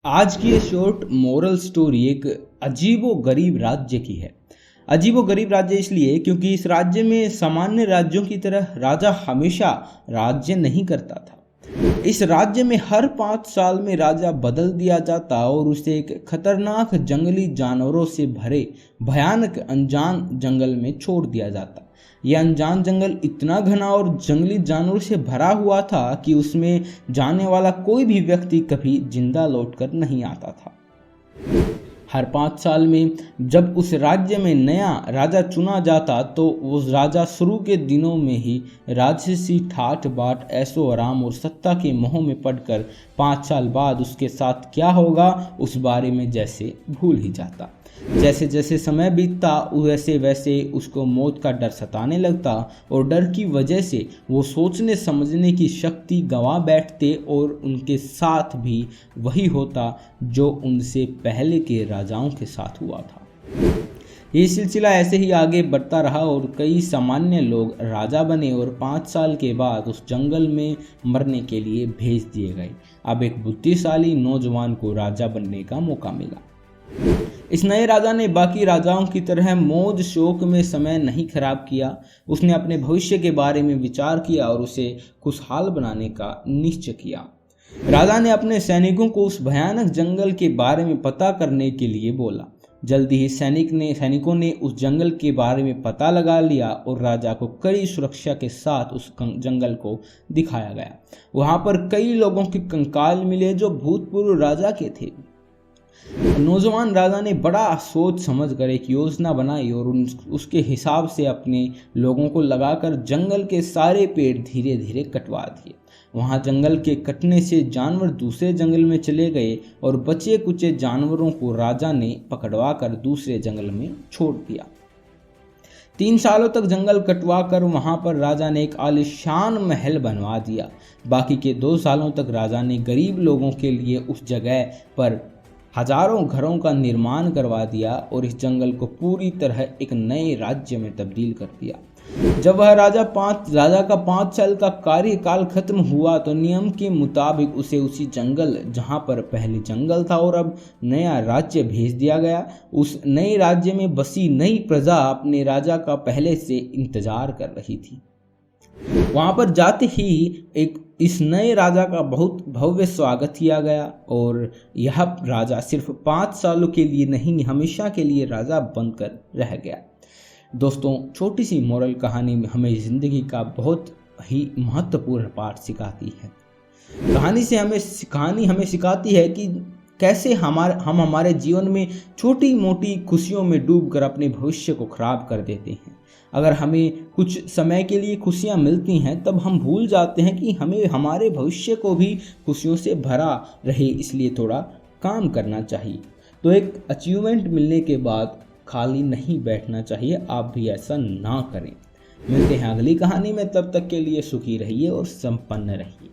आज की ये शॉर्ट मोरल स्टोरी एक अजीबो गरीब राज्य की है। अजीबो गरीब राज्य इसलिए क्योंकि इस राज्य में सामान्य राज्यों की तरह राजा हमेशा राज्य नहीं करता था। इस राज्य में हर 5 साल में राजा बदल दिया जाता और उसे एक खतरनाक जंगली जानवरों से भरे भयानक अनजान जंगल में छोड़ दिया जाता। यह अनजान जंगल इतना घना और जंगली जानवरों से भरा हुआ था कि उसमें जाने वाला कोई भी व्यक्ति कभी जिंदा लौटकर नहीं आता था। हर 5 साल में जब उस राज्य में नया राजा चुना जाता तो उस राजा शुरू के दिनों में ही राजसी ठाठ बाट ऐशो आराम और सत्ता के मोह में पड़कर 5 साल बाद उसके साथ क्या होगा उस बारे में जैसे भूल ही जाता। जैसे जैसे समय बीतता वैसे वैसे उसको मौत का डर सताने लगता और डर की वजह से वो सोचने समझने की शक्ति गंवा बैठते और उनके साथ भी वही होता जो उनसे पहले के राजाओं के साथ हुआ था। ये सिलसिला ऐसे ही आगे बढ़ता रहा और कई सामान्य लोग राजा बने और 5 साल के बाद उस जंगल में मरने के लिए भेज दिए गए। अब एक बुद्धिशाली नौजवान को राजा बनने का मौका मिला। इस नए राजा ने बाकी राजाओं की तरह मौज शौक में समय नहीं खराब किया। उसने अपने भविष्य के बारे में विचार किया और उसे खुशहाल बनाने का निश्चय किया। राजा ने अपने सैनिकों को उस भयानक जंगल के बारे में पता करने के लिए बोला। जल्दी ही सैनिकों ने उस जंगल के बारे में पता लगा लिया और राजा को कड़ी सुरक्षा के साथ उस जंगल को दिखाया गया। वहां पर कई लोगों के कंकाल मिले जो भूतपूर्व राजा के थे। नौजवान राजा ने बड़ा सोच समझ कर एक योजना बनाई और उसके हिसाब से अपने लोगों को लगाकर जंगल के सारे पेड़ धीरे धीरे कटवा दिए। वहां जंगल के कटने से जानवर दूसरे जंगल में चले गए और बचे कुचे जानवरों को राजा ने पकड़वा कर दूसरे जंगल में छोड़ दिया। 3 सालों तक जंगल कटवा कर वहां पर राजा ने एक आलीशान महल बनवा दिया। बाकी के 2 सालों तक राजा ने गरीब लोगों के लिए उस जगह पर हजारों घरों का निर्माण करवा दिया और इस जंगल को पूरी तरह एक नए राज्य में तब्दील कर दिया। जब वह राजा का 5 साल का कार्यकाल खत्म हुआ तो नियम के मुताबिक उसे उसी जंगल जहां पर पहले जंगल था और अब नया राज्य भेज दिया गया। उस नए राज्य में बसी नई प्रजा अपने राजा का पहले से इंतजार कर रही थी। वहां पर जाते ही इस नए राजा का बहुत भव्य स्वागत किया गया और यह राजा सिर्फ 5 सालों के लिए नहीं हमेशा के लिए राजा बनकर रह गया। दोस्तों, छोटी सी मोरल कहानी में हमें जिंदगी का बहुत ही महत्वपूर्ण पाठ सिखाती है। कहानी हमें सिखाती है कि कैसे हम हमारे जीवन में छोटी मोटी खुशियों में डूबकर अपने भविष्य को खराब कर देते हैं। अगर हमें कुछ समय के लिए खुशियां मिलती हैं तब हम भूल जाते हैं कि हमें हमारे भविष्य को भी खुशियों से भरा रहे, इसलिए थोड़ा काम करना चाहिए। तो एक अचीवमेंट मिलने के बाद खाली नहीं बैठना चाहिए। आप भी ऐसा ना करें। मिलते हैं अगली कहानी में, तब तक के लिए सुखी रहिए और संपन्न रहिए।